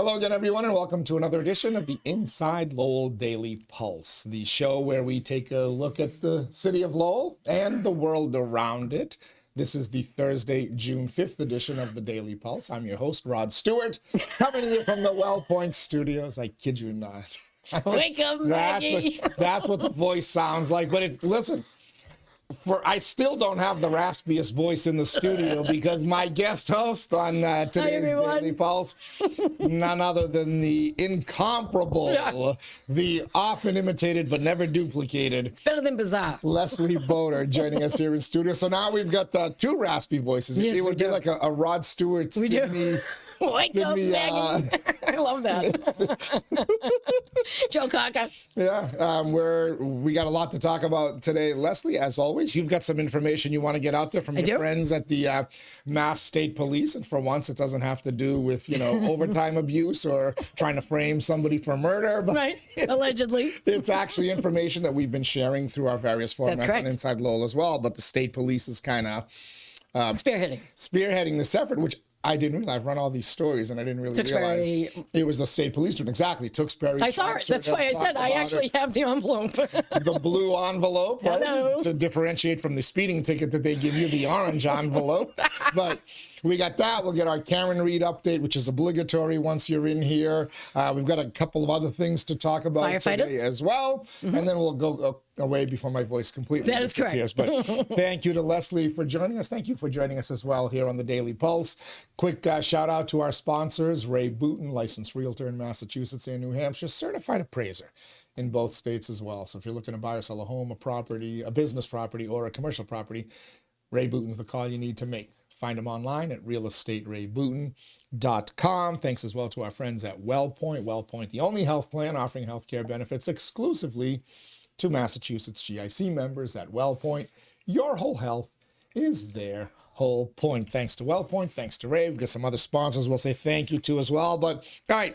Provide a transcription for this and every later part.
Hello again, everyone, and welcome to another edition of the Inside Lowell Daily Pulse, the show where we take a look at the city of Lowell and the world around it. This is the Thursday, June 5th edition of the Daily Pulse. I'm your host, Rod Stewart, coming to you from the Well Point Studios. I kid you not. Wake up, Maggie. That's what the voice sounds like. But listen, I still don't have the raspiest voice in the studio because my guest host on today's Daily Pulse, none other than the incomparable, the often imitated but never duplicated. It's better than bizarre. Leslie Bodor joining us here in studio. So now we've got two raspy voices. Yes, it would be like a Rod Stewart, Sydney. Wake up, Maggie. I love that. Joe Cocker. Yeah, we got a lot to talk about today. Leslie, as always, you've got some information you want to get out there from your friends at the Mass State Police. And for once, it doesn't have to do with, overtime abuse or trying to frame somebody for murder. But right, allegedly. It's actually information that we've been sharing through our various formats on Inside Lowell as well. But the state police is kind of spearheading this effort, which I didn't realize. I've run all these stories, and I didn't really realize it was the state police doing exactly. Tewksbury. I saw it. That's why I said I actually have the envelope. The blue envelope, right? To differentiate from the speeding ticket that they give you, the orange envelope. But we got that. We'll get our Karen Reed update, which is obligatory once you're in here. We've got a couple of other things to talk about today as well. Mm-hmm. And then we'll go away before my voice completely disappears. Correct. But thank you to Leslie for joining us. Thank you for joining us as well here on the Daily Pulse. Quick shout out to our sponsors, Ray Booten, licensed realtor in Massachusetts and New Hampshire, certified appraiser in both states as well. So if you're looking to buy or sell a home, a property, a business property, or a commercial property, Ray Booten's the call you need to make. Find him online at realestaterayBooten.com. Thanks as well to our friends at WellPoint. WellPoint, the only health plan offering healthcare benefits exclusively to Massachusetts GIC members at WellPoint. Your whole health is their whole point. Thanks to WellPoint. Thanks to Ray. We've got some other sponsors we'll say thank you to as well. But, all right,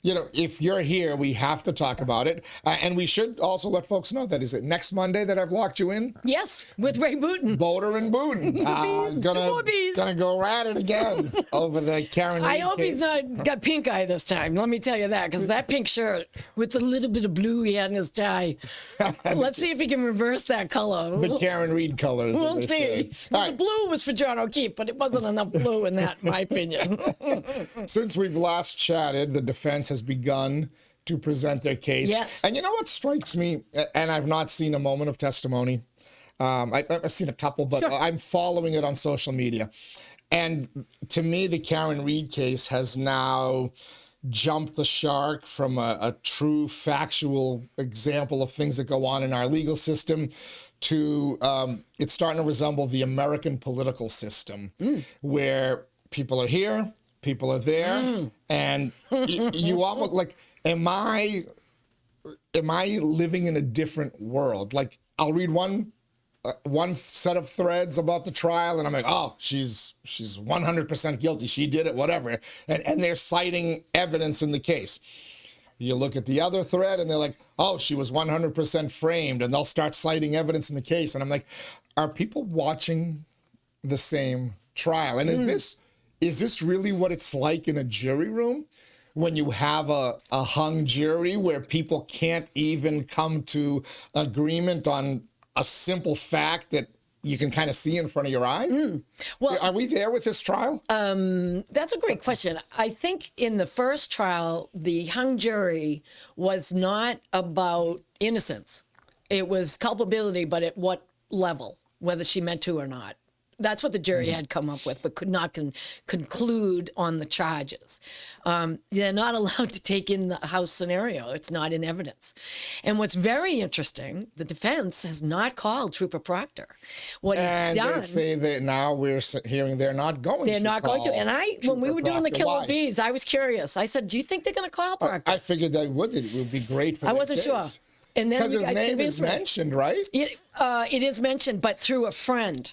if you're here, we have to talk about it. And we should also let folks know that is it next Monday that I've locked you in? Yes, with Ray Booten. Bodor and Booten. Gonna go at it again over the Karen Reed I hope case. he's not got pink eye this time. Let me tell you that, because that pink shirt with the little bit of blue he had in his tie. Let's see if he can reverse that color. The Karen Reed colors. We'll see. Well, the blue was for John O'Keefe, but it wasn't enough blue in that, in my opinion. Since we've last chatted, the defense has begun to present their case. Yes. And you know what strikes me, and I've not seen a moment of testimony. I've seen a couple, but I'm following it on social media. And to me, the Karen Reed case has now jumped the shark from a true factual example of things that go on in our legal system to it's starting to resemble the American political system where people are here, people are there, and you almost like, am I living in a different world? Like, I'll read one set of threads about the trial, and I'm like, oh, she's 100% guilty. She did it, whatever. And they're citing evidence in the case. You look at the other thread, and they're like, oh, she was 100% framed, and they'll start citing evidence in the case. And I'm like, are people watching the same trial? And is this really what it's like in a jury room when you have a hung jury where people can't even come to agreement on a simple fact that you can kind of see in front of your eyes? Well, are we there with this trial? That's a great question. I think in the first trial, the hung jury was not about innocence. It was culpability, but at what level, whether she meant to or not. That's what the jury had come up with, but could not conclude on the charges. They're not allowed to take in the house scenario. It's not in evidence. And what's very interesting, the defense has not called Trooper Proctor. What he's done. And they say that now we're hearing they're not going to. They're not going to. And when we were doing the Killer Bees, I was curious. I said, do you think they're going to call Proctor? I figured they would. It would be great for I wasn't sure. And then because his name is mentioned, right? It is mentioned, but through a friend.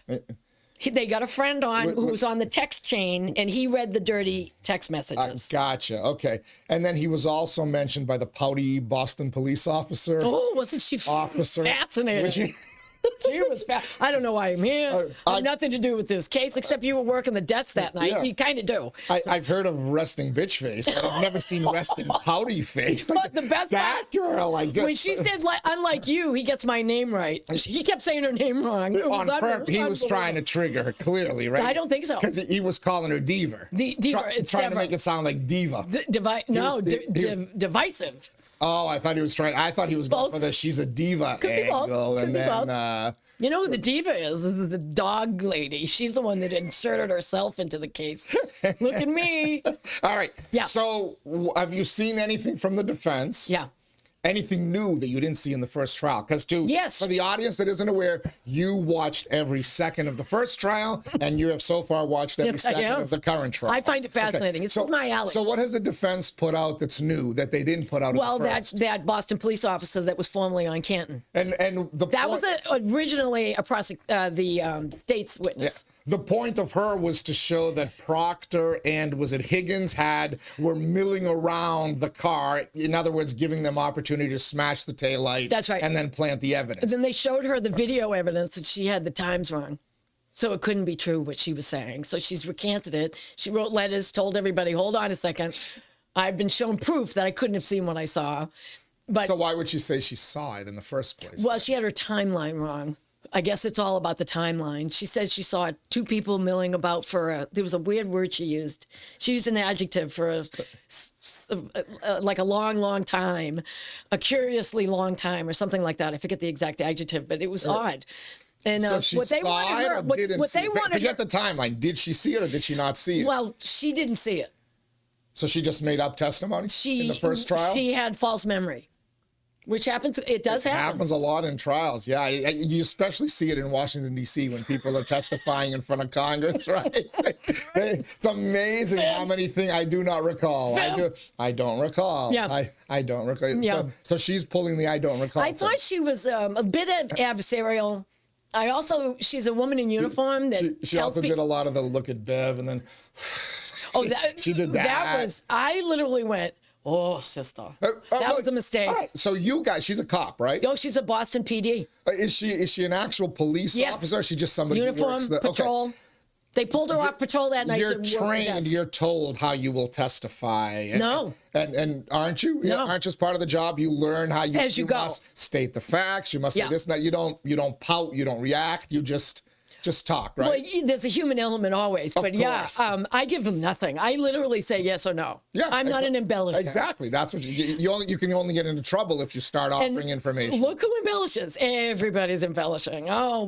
They got a friend on who was on the text chain, and he read the dirty text messages. Gotcha. Okay. And then he was also mentioned by the pouty Boston police officer. Oh, wasn't she fascinating? She was fast. I don't know why I'm here. I have nothing to do with this case, except you were working the desk that night. Yeah. You kind of do. I've heard of resting bitch face, but I've never seen resting pouty face. But the best that girl, like, when she said, unlike you, he gets my name right. He kept saying her name wrong. on purpose, he was trying to trigger her, clearly, right? I don't think so. Because he was calling her diva. Diva. It's trying never. to make it sound like diva. Divisive. Oh, I thought he was trying. I thought he was going for the she's a diva angle, and then. You know who the diva is? The dog lady. She's the one that inserted herself into the case. Look at me. All right. Yeah. So, have you seen anything from the defense? Yeah. Anything new that you didn't see in the first trial? Because Yes. for the audience that isn't aware, you watched every second of the first trial, and you have so far watched every second of the current trial. I find it fascinating. Okay. It's my alley. So what has the defense put out that's new that they didn't put out? Well, in the first? that Boston police officer that was formerly on Canton. And That was originally the state's witness. Yeah. The point of her was to show that Proctor and was it Higgins were milling around the car. In other words, giving them opportunity to smash the taillight. That's right. And then plant the And evidence. then they showed her the video evidence that she had the times wrong. So it couldn't be true what she was saying. So she's recanted it. She wrote letters, told everybody, hold on a second. I've been shown proof that I couldn't have seen what I saw. But So why would she say she saw it in the first place? well, she had her timeline wrong. I guess it's all about the timeline. She said she saw two people milling about there was a weird word she used. She used an adjective for like a long, long time, a curiously long time or something like that. I forget the exact adjective, but it was odd. And So she what they saw wanted it her, or what didn't what see they it? wanted Forget her, the timeline. Did she see it or did she not see it? well, she didn't see it. So she just made up testimony in the first trial? She had false memory, which happens. It does happen. Happens a lot in trials. Yeah, you especially see it in Washington, D.C. when people are testifying in front of Congress, right? It's amazing how many things I do not recall. I don't recall. Yeah. I don't recall. Yeah. So she's pulling the I don't recall. I thought she was a bit adversarial. She's a woman in uniform that She also did a lot of the look at Bev and then she did that. I literally went, oh, sister. That was a mistake. All right. So you guys, she's a cop, right? No, she's a Boston PD. Is she an actual police officer or is she just somebody who Uniform, works there? patrol. Okay. They pulled her off patrol that night. You're to work the trained, desk. you're told how you will testify. No. And aren't you? No. Aren't you as part of the job? You learn how As you go. must state the facts. You must say this and that. You don't pout. You don't react. You just talk, right? Well, there's a human element always, but course. I give them nothing. I literally say yes or no. Yeah, I'm not an embellisher. Exactly. That's what you can only get into trouble if you start offering information. Look who embellishes. Everybody's embellishing. Oh,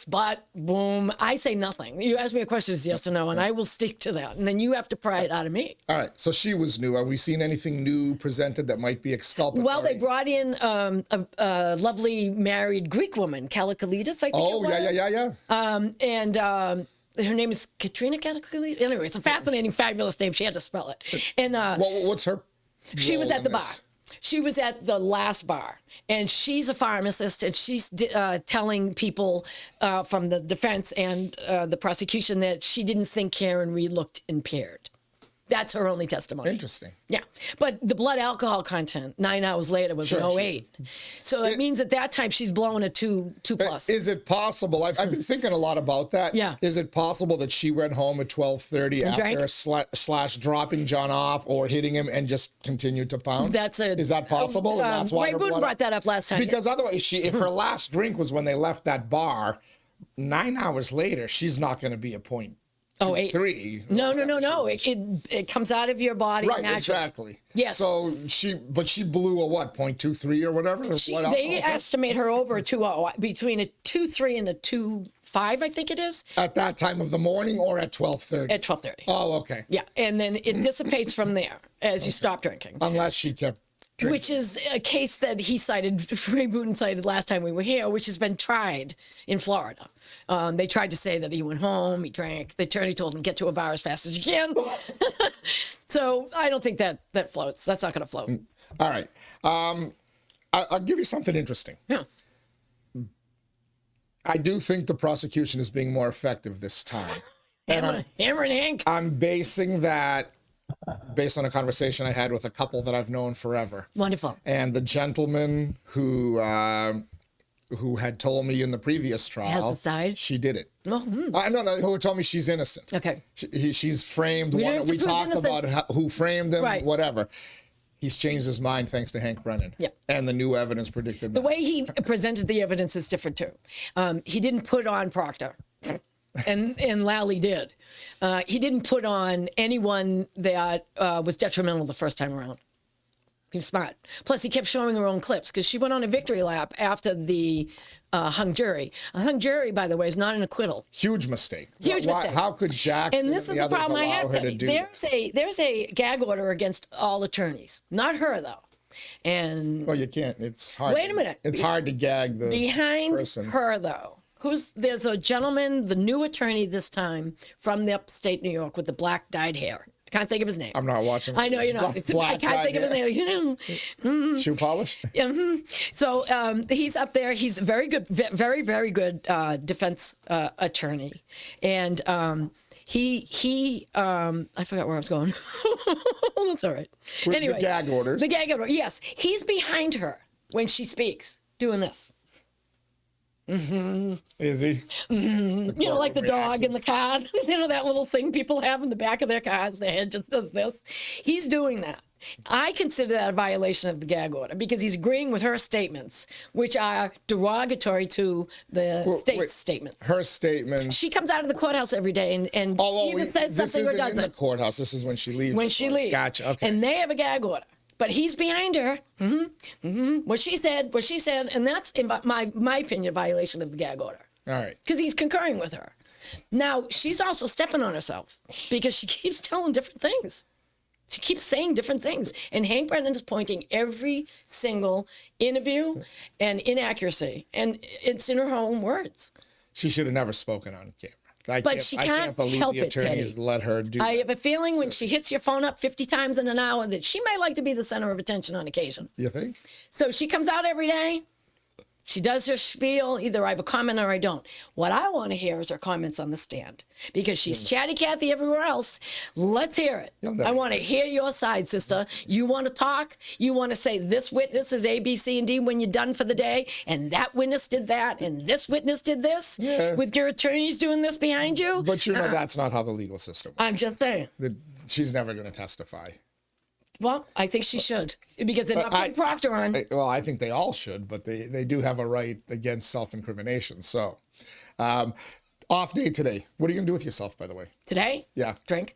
but boom. I say nothing. You ask me a question, it's yes or no, and I will stick to that. And then you have to pry it out of me. All right. So she was new. Have we seen anything new presented that might be exculpatory? Well, they brought in a lovely married Greek woman, 𝐶𝐞𝐬𝐥𝐢𝐞, I think it was. Yeah. And her name is 𝐶𝐞𝐬𝐥𝐢𝐞. Anyway, it's a fascinating, fabulous name. She had to spell it. And what's her? She was role at the in bar. this? She was at the last bar, and she's a pharmacist, and she's telling people from the defense and the prosecution that she didn't think Karen Reed looked impaired. That's her only testimony. Interesting. Yeah. But the blood alcohol content 9 hours later was an 08. So it means at that time she's blowing a 2 plus. Is it possible? I've been thinking a lot about that. Yeah. Is it possible that she went home at 12:30 after slash dropping John off or hitting him and just continued to pound? Is that possible? And that's why Ray her Boone blood- brought that up last time. Because otherwise, if her last drink was when they left that bar, 9 hours later, she's not going to be a point. 3. No. It comes out of your body Right, naturally. exactly. Yes. So she blew a what, 0.23 or whatever? They estimate her over a 2.0, between a 2.3 and a 2.5, I think it is. At that time of the morning or at 12:30? At 12:30. Oh, okay. Yeah, and then it dissipates from there as you stop drinking. Unless she kept drinking. Which is a case that he cited, Ray Boone cited last time we were here, which has been tried in Florida. They tried to say that he went home, he drank. The attorney told him, get to a bar as fast as you can. So I don't think that floats. That's not going to float. All right. I'll give you something interesting. Yeah. I do think the prosecution is being more effective this time. Hammer and ink. I'm basing that based on a conversation I had with a couple that I've known forever. Wonderful. And the gentleman who who had told me in the previous trial side? she did it. No. No, who told me she's innocent. Okay. She's framed. We don't have to We prove talked innocence. about who framed him, Right. whatever. He's changed his mind thanks to Hank Brennan. Yeah. And the new evidence predicted The that. way he presented the evidence is different too. He didn't put on Proctor, and Lally did. He didn't put on anyone that was detrimental the first time around. He was smart. Plus, he kept showing her own clips because she went on a victory lap after the hung jury. A hung jury, by the way, is not an acquittal. Huge mistake. Huge mistake. How could Jackson And this is the others problem I allow have, her to Teddy. do that? There's a gag order against all attorneys, not her though. And Well, you can't. It's hard. Wait a minute. It's hard to gag the behind person. her though, there's a gentleman, the new attorney this time from the upstate New York with the black dyed hair. I can't think of his name. I'm not watching. I know you're not. I can't think of his name. Shoe polish? So he's up there. He's very good, very, very good defense attorney. And he I forgot where I was going. That's all right. With Anyway, the gag orders. The gag order, yes. He's behind her when she speaks, doing this. Is he? You know, like the dog in the car. You know, that little thing people have in the back of their cars. Their head just does this. He's doing that. I consider that a violation of the gag order because he's agreeing with her statements, which are derogatory to the state's statements. Her statements. She comes out of the courthouse every day and either says this something or isn't in the doesn't. courthouse. This is when she leaves. When of she course. leaves. Gotcha. Okay. And they have a gag order. But he's behind her. What she said, and that's, in my opinion, a violation of the gag order. All right. Because he's concurring with her. Now, she's also stepping on herself because she keeps telling different things. She keeps saying different things. And Hank Brennan is pointing every single interview and inaccuracy. And it's in her own words. She should have never spoken on camera. I She can't can't believe help the it, attorneys Teddy. let her do I that. have a feeling when she hits your phone up 50 times in an hour that she might like to be the center of attention on occasion. You think? So she comes out every day. She does her spiel. Either I have a comment or I don't. What I want to hear is her comments on the stand because she's chatty Cathy everywhere else. Let's hear it. I want to hear your side, sister. You want to talk? You want to say this witness is A, B, C, and D when you're done for the day, and that witness did that, and this witness did this, with your attorneys doing this behind you? But you know that's not how the legal system works. I'm just saying. She's never going to testify. Well, I think she should because they're not putting Proctor on. Well, I think they all should, but they do have a right against self-incrimination. So, off day today. What are you going to do with yourself, by the way? Today? Yeah. Drink.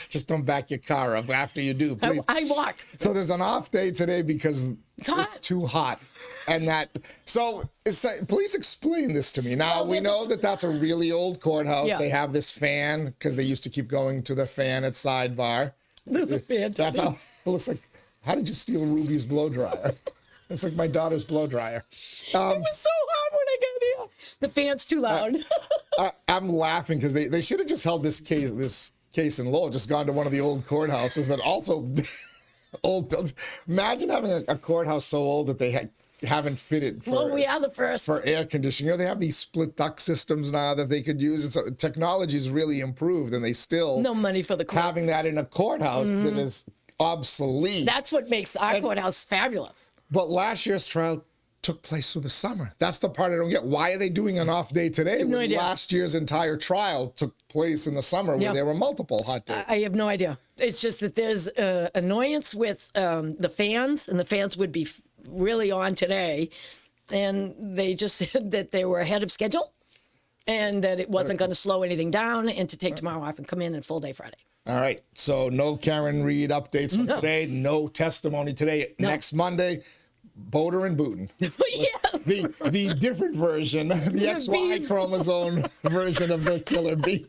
Just don't back your car up after you do, please. I walk. So there's an off day today because it's too hot. And please explain this to me. Now, we know that that's a really old courthouse. Yeah. They have this fan because they used to keep going to the fan at sidebar. There's a fan. That's how it looks like. How did you steal Ruby's blow dryer? It's like my daughter's blow dryer. It was so hot when I got here. The fan's too loud. I'm laughing because they should have just held this case in Lowell, just gone to one of the old courthouses that also old buildings. Imagine having a courthouse so old that they haven't fitted for, we are the first. for air conditioning. You know, they have these split duct systems now that they could use. Technology's really improved, and they still No money for the court. having that in a courthouse that is obsolete. That's what makes our courthouse fabulous. But last year's trial took place through the summer. That's the part I don't get. Why are they doing an off day today when idea. last year's entire trial took place in the summer where there were multiple hot days? I have no idea. It's just that there's annoyance with the fans, and the fans would be really on today. And they just said that they were ahead of schedule and that it wasn't going to slow anything down and to take tomorrow off and come in full day Friday. All right. So no Karen Reed updates from today. No testimony today. No. Next Monday, Bodor and Booten. Yeah. The different version, the XY bees. chromosome version of the killer bees.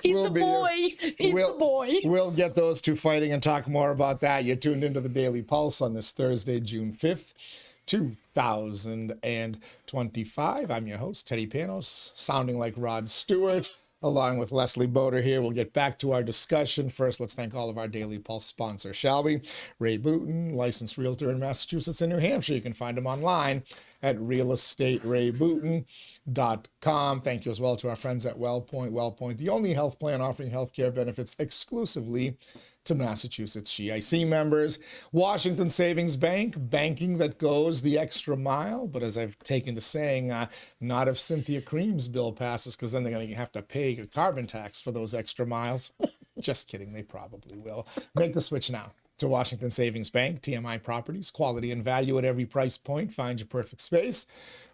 He's the boy. He's the boy. We'll get those two fighting and talk more about that. You're tuned into the Daily Pulse on this Thursday, June 5th, 2025. I'm your host, Teddy Panos, sounding like Rod Stewart, along with Leslie Bodor here. We'll get back to our discussion. First, let's thank all of our Daily Pulse sponsors, shall we? Ray Booten, licensed realtor in Massachusetts and New Hampshire. You can find him online at realestateraybutin.com. Thank you as well to our friends at WellPoint. WellPoint, the only health plan offering healthcare benefits exclusively to Massachusetts GIC members. Washington Savings Bank, banking that goes the extra mile. But as I've taken to saying, not if Cynthia Cream's bill passes, because then they're going to have to pay a carbon tax for those extra miles. Just kidding, they probably will. Make the switch now to Washington Savings Bank. TMI Properties, quality and value at every price point. Find your perfect space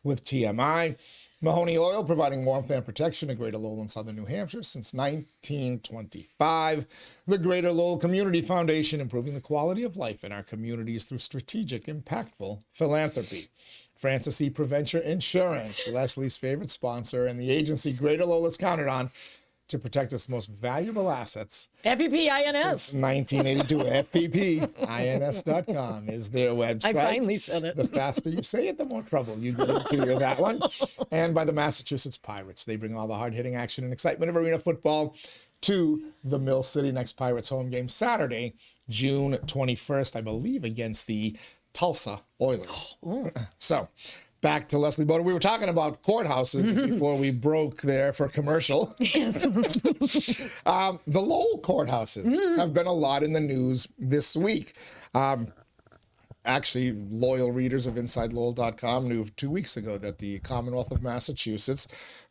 with TMI. Mahoney Oil, providing warmth and protection to Greater Lowell and Southern New Hampshire since 1925. The Greater Lowell Community Foundation, improving the quality of life in our communities through strategic, impactful philanthropy. Francis E. Preventure Insurance, Leslie's favorite sponsor, and the agency Greater Lowell is counted on to protect its most valuable assets. FEPINS. 1982. FEPINS.com is their website. I finally said it. The faster you say it, the more trouble you get into that one. And by the Massachusetts Pirates. They bring all the hard-hitting action and excitement of arena football to the Mill City. Next Pirates home game Saturday, June 21st, I believe, against the Tulsa Oilers. So, back to Leslie Bodor. We were talking about courthouses before we broke there for commercial. Yes. The Lowell courthouses have been a lot in the news this week. Actually, loyal readers of InsideLowell.com knew 2 weeks ago that the Commonwealth of Massachusetts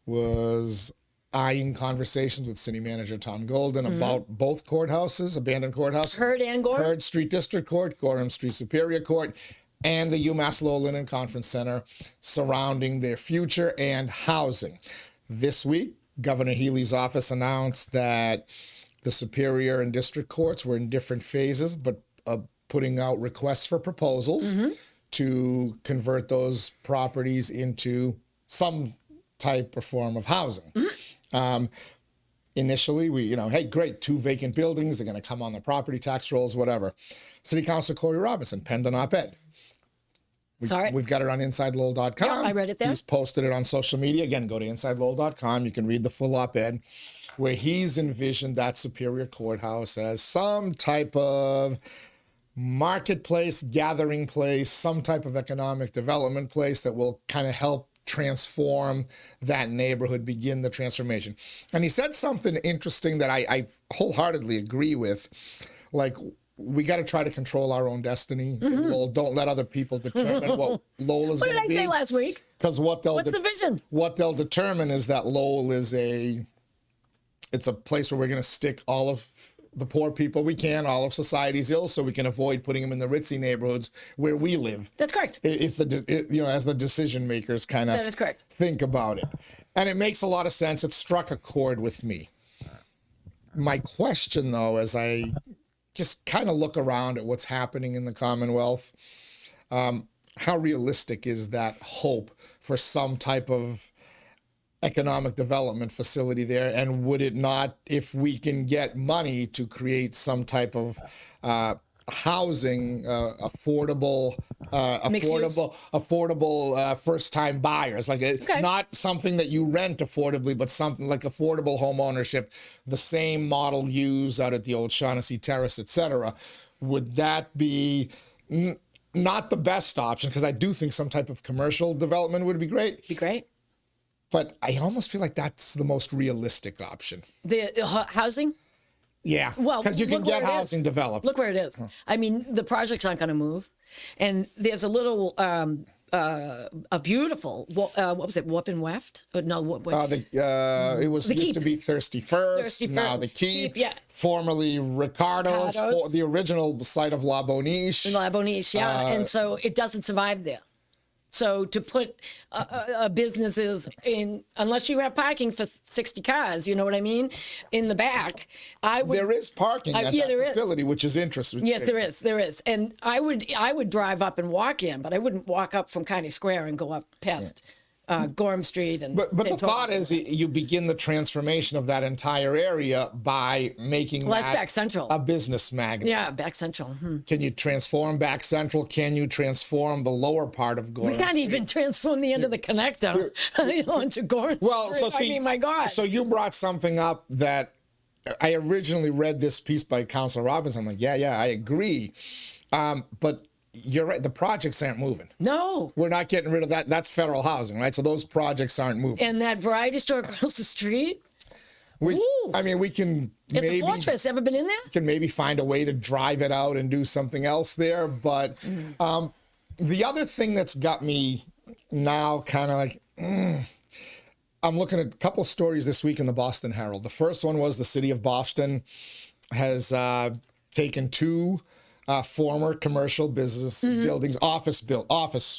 was eyeing conversations with City Manager Tom Golden about both courthouses, abandoned courthouses. Heard and Gore? Heard Street District Court, Gorham Street Superior Court, and the UMass Lowell Linen Conference Center surrounding their future and housing. This week, Governor Healy's office announced that the Superior and District Courts were in different phases, but putting out requests for proposals to convert those properties into some type or form of housing. Initially, we, hey, great, 2 vacant buildings, they're going to come on the property tax rolls, whatever. City Councilor Corey Robinson penned an op-ed. We've got it on InsideLowell.com. Yeah, I read it there. He's posted it on social media. Again, go to InsideLowell.com. You can read the full op-ed where he's envisioned that Superior Courthouse as some type of marketplace, gathering place, some type of economic development place that will kind of help transform that neighborhood, begin the transformation. And he said something interesting that I wholeheartedly agree with. Like, we got to try to control our own destiny. Lowell, don't let other people determine what Lowell is going to be. What did I say last week? Because what's the vision? What they'll determine is that Lowell is it's a place where we're going to stick all of the poor people we can, all of society's ills, so we can avoid putting them in the ritzy neighborhoods where we live. That's correct. If as the decision makers kind That is of correct. think about it. And it makes a lot of sense. It struck a chord with me. My question, though, as I just kind of look around at what's happening in the Commonwealth, how realistic is that hope for some type of economic development facility there? And would it not, if we can get money to create some type of housing, affordable first-time buyers, like not something that you rent affordably, but something like affordable home ownership, the same model used out at the old Shaughnessy Terrace, etc. Would that be not the best option? Because I do think some type of commercial development would be great. Be great. But I almost feel like that's the most realistic option. The housing? Yeah, well, because you can get housing developed. Look where it is. I mean, the projects aren't going to move. And there's a little, a beautiful, what was it, Whoop and Weft? No, it was used to be Thirsty First, now the Keep, formerly Ricardo's, the original site of La Boniche. La Boniche, yeah. And so it doesn't survive there. So to put businesses in, unless you have parking for 60 cars, you know what I mean, in the back, there is parking at that facility, which is interesting. Yes, there is. And I would drive up and walk in, but I wouldn't walk up from County Square and go up past Gorham Street. And but the thought is you begin the transformation of that entire area by making that back central, a business magnet. Yeah, back central. Can you transform back central? Can you transform the lower part of Gorham? We can't even transform the end of the connector onto Gorham Street. I mean, my God. So you brought something up that I originally read this piece by Councilor Robinson. I'm like, yeah, I agree. But you're right. The projects aren't moving. No. We're not getting rid of that. That's federal housing, right? So those projects aren't moving. And that variety store across the street. I mean, we can It's maybe a fortress. Ever been in there? can maybe find a way to drive it out and do something else there. But the other thing that's got me now kind of like, I'm looking at a couple of stories this week in the Boston Herald. The first one was the city of Boston has taken two former commercial business buildings, office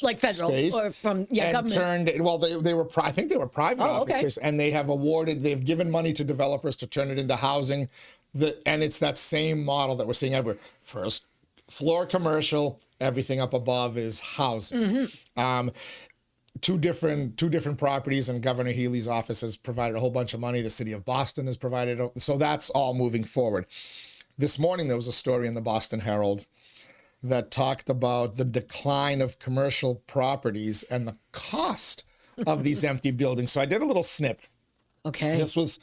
Like federal space, or from and government. turned. Well, they were. I think they were private office okay. space, and they have awarded. They've given money to developers to turn it into housing. And it's that same model that we're seeing everywhere. First floor commercial, everything up above is housing. Two different properties, and Governor Healy's office has provided a whole bunch of money. The city of Boston has provided, so that's all moving forward. This morning there was a story in the Boston Herald that talked about the decline of commercial properties and the cost of these empty buildings. So I did a little snip. Okay. This was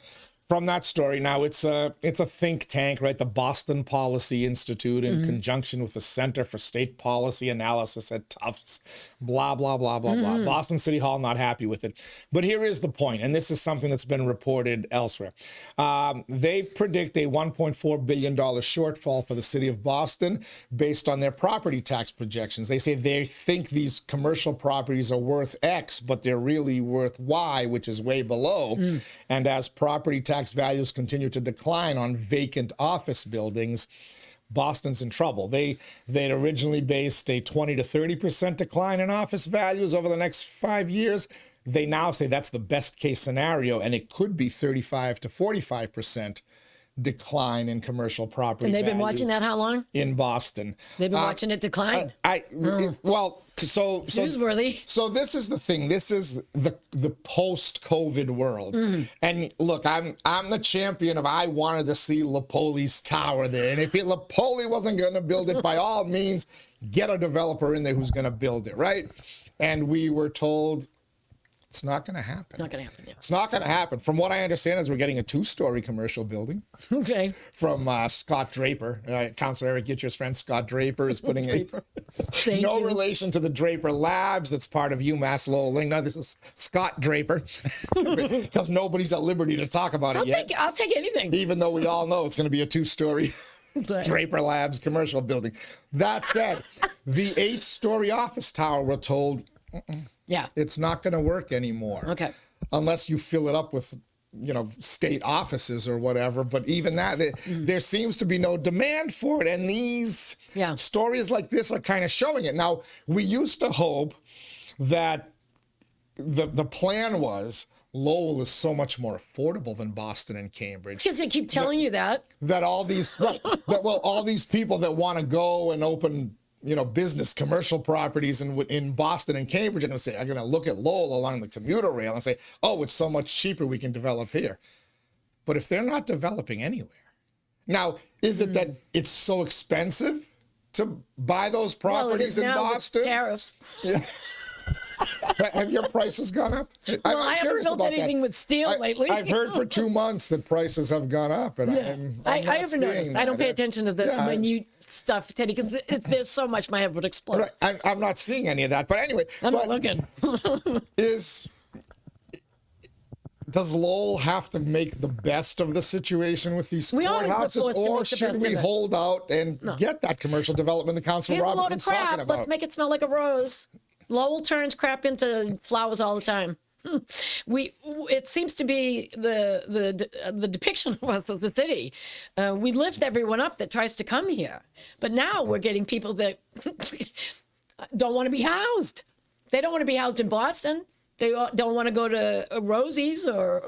from that story. Now it's a think tank, right? The Boston Policy Institute, in conjunction with the Center for State Policy Analysis at Tufts, blah, blah, blah, blah, blah. Boston City Hall not happy with it. But here is the point, and this is something that's been reported elsewhere. They predict a $1.4 billion shortfall for the city of Boston based on their property tax projections. They say they think these commercial properties are worth X, but they're really worth Y, which is way below. And as property tax values continue to decline on vacant office buildings, Boston's in trouble. They'd originally based a 20 to 30% decline in office values over the next 5 years. They now say that's the best case scenario, and it could be 35 to 45% decline in commercial property. And they've been values watching that how long? in Boston? They've been watching it decline. Well, so Newsworthy. So this is the thing. This is the post-COVID world. And look, I'm the champion of, I wanted to see Lepoli's tower there. And if Lepoli wasn't going to build it, by all means, get a developer in there who's going to build it, right? And we were told it's not going to happen. Not going to happen, yeah. It's not going to happen. From what I understand is we're getting a 2-story commercial building. Okay. From Scott Draper. Councilor Eric Gitcher's friend Scott Draper is putting no relation to the Draper Labs that's part of UMass Lowell. No, this is Scott Draper, because nobody's at liberty to talk about it yet. I'll take anything. Even though we all know it's going to be a 2-story Draper Labs commercial building. That said, the 8-story office tower, we're told, yeah, it's not going to work anymore. Okay. Unless you fill it up with, state offices or whatever. But even that, there seems to be no demand for it. And these stories like this are kind of showing it. Now, we used to hope that the plan was Lowell is so much more affordable than Boston and Cambridge. Because they keep telling you that. That all these, all these people that want to go and open business commercial properties in Boston and Cambridge are going to look at Lowell along the commuter rail and say, oh, it's so much cheaper, we can develop here. But if they're not developing anywhere. Now, is it that it's so expensive to buy those properties in Boston? With tariffs. Yeah. Have your prices gone up? Well, I haven't built anything with steel lately. I've heard for 2 months that prices have gone up. And I haven't noticed. I don't pay attention to the minute stuff, Teddy, because there's so much my head would explode. Right. I'm not seeing any of that. But anyway. I'm not looking. Does Lowell have to make the best of the situation with these courthouses, or should we hold out and get that commercial development the Council Robinson's talking about? Let's make it smell like a rose. Lowell turns crap into flowers all the time. It seems to be the depiction of us as the city. We lift everyone up that tries to come here, but now we're getting people that don't want to be housed. They don't want to be housed in Boston. They don't want to go to Rosie's or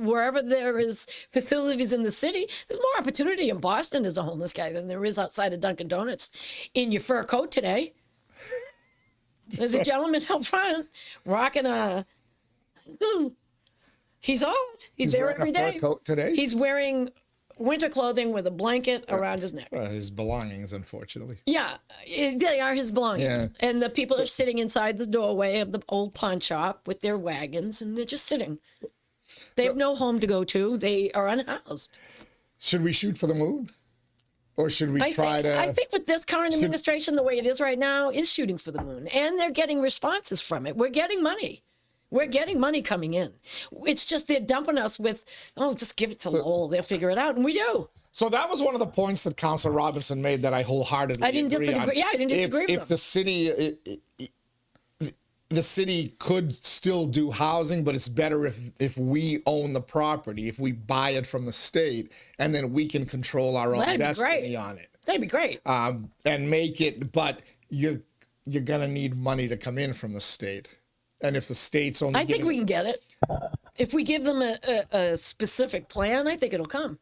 wherever there is facilities in the city. There's more opportunity in Boston as a homeless guy than there is outside of Dunkin' Donuts in your fur coat today. There's a gentleman out front rocking a. He's out. He's there every day. Fur coat today? He's wearing winter clothing with a blanket around his neck. His belongings, unfortunately. Yeah, they are his belongings. Yeah. And the people are sitting inside the doorway of the old pawn shop with their wagons, and they're just sitting. They have no home to go to. They are unhoused. Should we shoot for the moon? Or should we I to? think with this current administration, the way it is right now, is shooting for the moon, and they're getting responses from it. We're getting money. We're getting money coming in. It's just they're dumping us with, oh, just give it to Lowell. They'll figure it out, and we do. So that was one of the points that Councilor Robinson made that I wholeheartedly agree on. Yeah, I didn't disagree with if the city. The city could still do housing, but it's better if we own the property, if we buy it from the state, and then we can control our own destiny on it. That'd be great. And make it, but you're gonna need money to come in from the state, and if the state's only, I think we can get it. If we give them a specific plan, I think it'll come.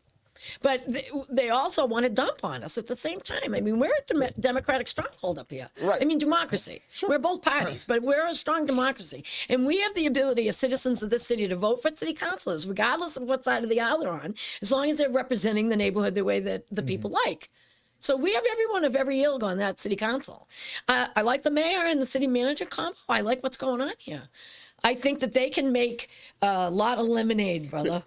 But they also want to dump on us at the same time. I mean, we're a democratic stronghold up here. Right. I mean, democracy. Sure. We're both parties, but we're a strong democracy. And we have the ability as citizens of this city to vote for city councilors, regardless of what side of the aisle they're on, as long as they're representing the neighborhood the way that the people like. So we have everyone of every ilk on that city council. I like the mayor and the city manager combo. I like what's going on here. I think that they can make a lot of lemonade, brother.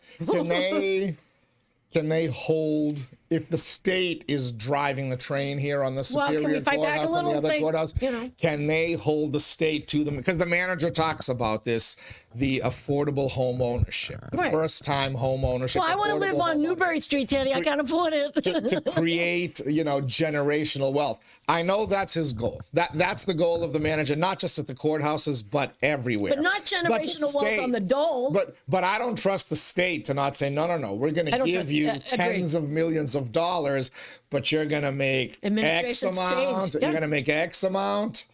Can they hold, if the state is driving the train here on the Superior Courthouse and the other courthouse, can they hold the state to them? Because the manager talks about this, the affordable home ownership, the first-time home ownership. Well, I want to live on Newbury Street, Teddy. I can't afford it. to create, generational wealth. I know that's his goal. That's the goal of the manager, not just at the courthouses, but everywhere. But not generational wealth on the dole. But I don't trust the state to not say, no, we're going to give you tens of millions of dollars, but you're going to make X amount. You're going to make X amount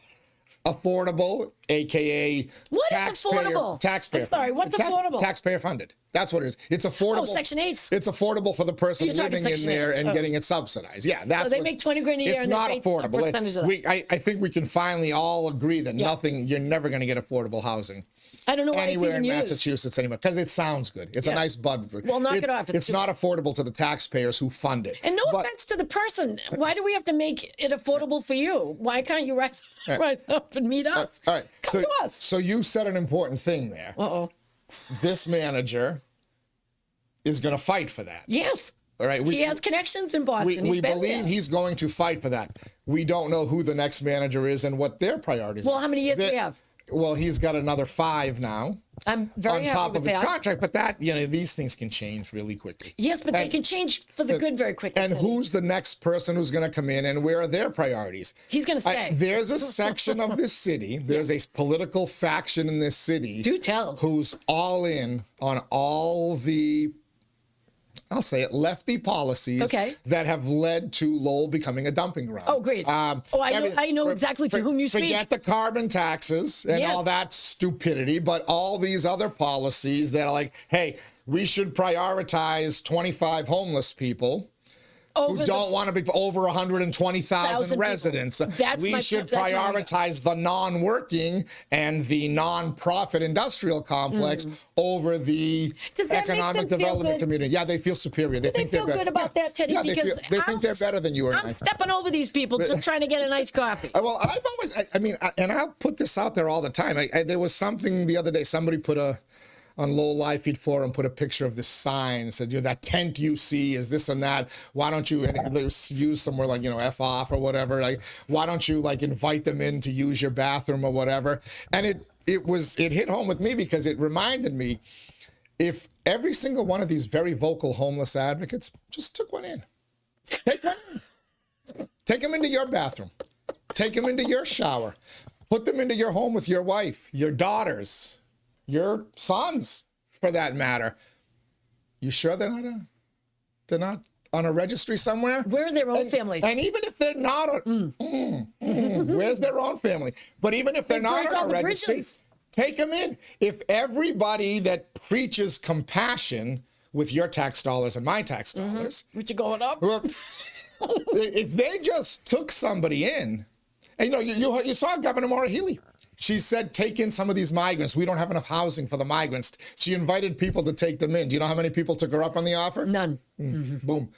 affordable, aka what is affordable? Taxpayer. I'm sorry, what's affordable? Taxpayer funded. That's what it is. It's affordable. Oh, Section 8. It's affordable for the person living in there and getting it subsidized. Yeah, that's. So they make $20,000 a year. It's not affordable. I think we can finally all agree that you're never going to get affordable housing. I don't know why anywhere it's even in Massachusetts anymore, because it sounds good. It's a nice buzzword. Well, knock it off. It's not affordable to the taxpayers who fund it. And no offense to the person. Why do we have to make it affordable for you? Why can't you rise up and meet us? All right. Come to us. So you said an important thing there. Uh-oh. This manager is going to fight for that. Yes. All right. He has connections in Boston. We believe he's going to fight for that. We don't know who the next manager is and what their priorities are. Well, how many years do we have? Well, he's got another 5 now. I'm very happy on top with of his that. contract, but that these things can change really quickly. Yes, but they can change for the good very quickly. And who's the next person who's going to come in, and where are their priorities? He's going to stay. There's a section of this city. There's a political faction in this city. Do tell. Who's all in on all the, I'll say it, lefty policies that have led to Lowell becoming a dumping ground. Oh, great. I know exactly to whom you speak. Forget the carbon taxes and all that stupidity, but all these other policies that are like, hey, we should prioritize 25 homeless people who don't want to be over 120,000 residents. We should prioritize the non-working and the non-profit industrial complex over the economic development community. Yeah, they feel superior. They think feel good about that, Teddy. Yeah, because they think they're better than you or I. I'm stepping over these people just trying to get a nice coffee. Well, I've always, and I'll put this out there all the time. There was something the other day, somebody put on Lowell Live Feed Forum, put a picture of this sign and said, that tent you see is this and that. Why don't you use somewhere like, F off or whatever? Like, why don't you invite them in to use your bathroom or whatever? And it hit home with me because it reminded me, if every single one of these very vocal homeless advocates just took one in, take them into your bathroom, take them into your shower, put them into your home with your wife, your daughters, your sons, for that matter. You sure they're not on a registry somewhere? Where are their own families? And even if they're not, where's their own family? But even if they're not on a registry, take them in. If everybody that preaches compassion with your tax dollars and my tax dollars, which are going up, if they just took somebody in, and you saw Governor Maura Healey. She said, take in some of these migrants. We don't have enough housing for the migrants. She invited people to take them in. Do you know how many people took her up on the offer? None. Boom.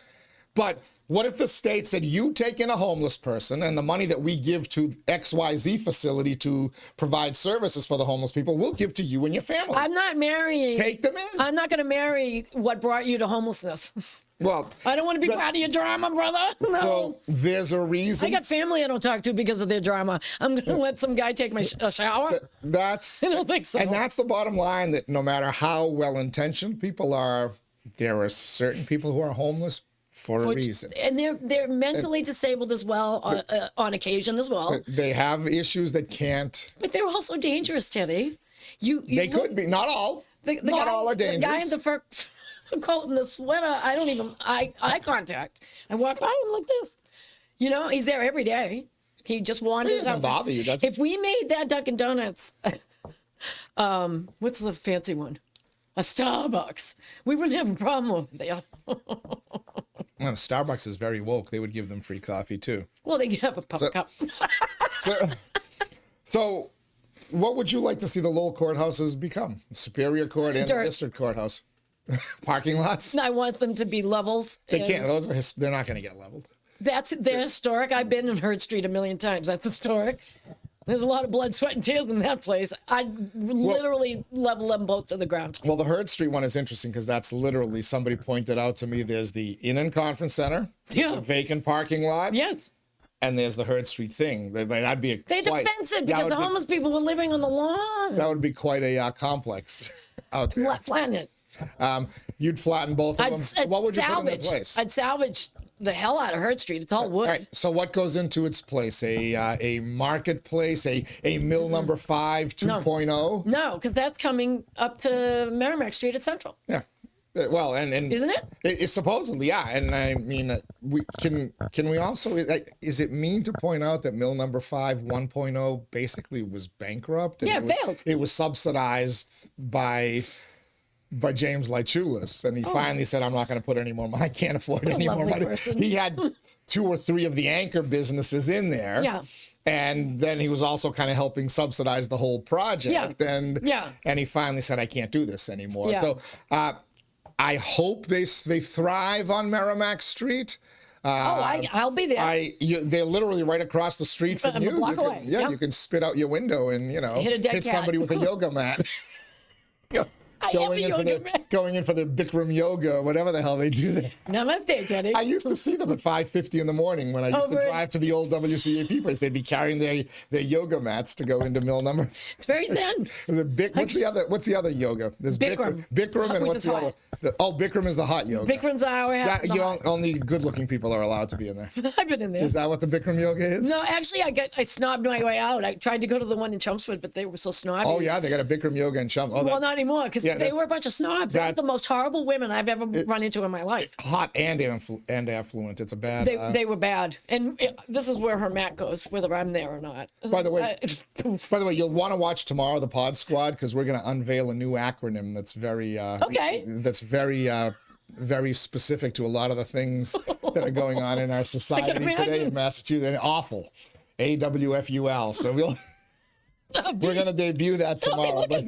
But what if the state said, you take in a homeless person and the money that we give to XYZ facility to provide services for the homeless people, we'll give to you and your family. I'm not marrying. Take them in. I'm not going to marry what brought you to homelessness. Well, I don't want to be part of your drama, brother. No. so there's a reason. I got family I don't talk to because of their drama. I'm going to let some guy take my shower? That's I don't think so. And that's the bottom line, that no matter how well-intentioned people are, there are certain people who are homeless for a reason. And they're mentally disabled as well, on occasion as well. They have issues that can't. But they're also dangerous, Teddy. They could be. Not all. Not all are dangerous. The guy in the fur coat and the sweater, I don't even eye contact. I walk by him like this. You know, he's there every day. He just wanders It doesn't out. bother you. That's If we made that Dunkin' Donuts, what's the fancy one? A Starbucks. We wouldn't have a problem over there. well, Starbucks is very woke. They would give them free coffee too. Well, they have a cup. So, what would you like to see the Lowell courthouses become? Superior Court and the District Courthouse. Parking lots? I want them to be leveled. They can't. They're not going to get leveled. They're historic. I've been in Hurd Street a million times. That's historic. There's a lot of blood, sweat, and tears in that place. I'd literally level them both to the ground. Well, the Hurd Street one is interesting because that's literally, somebody pointed out to me, there's the Inn and Conference Center, there's a vacant parking lot, Yes. and there's the Hurd Street thing. That'd be They defense it because the homeless people were living on the lawn. That would be quite a complex out there. Flatten it. You'd flatten both of them. What would you put in their place? I'd salvage the hell out of Hurd Street. It's all wood. All right. So what goes into its place? A marketplace, a mill number 5 2.0? No, because that's coming up to Merrimack Street at Central. Yeah. Well, and Isn't it? It's supposedly, yeah. And I mean, we can we also, is it mean to point out that mill number 5 1.0 basically was bankrupt? And failed. It was subsidized by James Lychulis, and he finally said, "I'm not going to put any more. I can't afford any more money." Person. He had 2 or 3 of the anchor businesses in there. Yeah. And then he was also kind of helping subsidize the whole project. Yeah. And he finally said, "I can't do this anymore." Yeah. So I hope they thrive on Merrimack Street. I'll be there. They're literally right across the street from you. A block away. Yeah, Yep. you can spit out your window and hit somebody with a yoga mat. Going in for their Bikram yoga or whatever the hell they do there. Namaste, Teddy. I used to see them at 5:50 in the morning when I used to drive to the old WCAP place. They'd be carrying their yoga mats to go into mill number. It's very thin. What's the other yoga? There's Bikram. Bikram, and what's the other? Bikram is the hot yoga. Bikram's our Only good-looking people are allowed to be in there. I've been in there. Is that what the Bikram yoga is? No, actually, I snobbed my way out. I tried to go to the one in Chelmsford, but they were so snobby. Oh yeah, they got a Bikram yoga in Chelmsford. Well, not anymore, because they were a bunch of snobs. They were the most horrible women I've ever run into in my life. Hot and affluent. It's a bad. They were bad, and this is where her mat goes, whether I'm there or not. By the way, you'll want to watch tomorrow the Pod Squad because we're going to unveil a new acronym that's very That's very specific to a lot of the things that are going on in our society today in Massachusetts. And awful, AWFUL. So we're going to debut that tomorrow. But,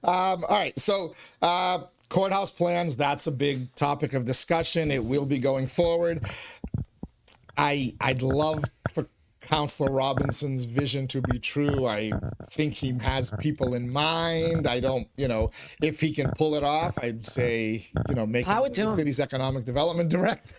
all right, so courthouse plans, that's a big topic of discussion. It will be going forward. I'd love for Councillor Robinson's vision to be true. I think he has people in mind. I don't, if he can pull it off, I'd say, make him the city's economic development director.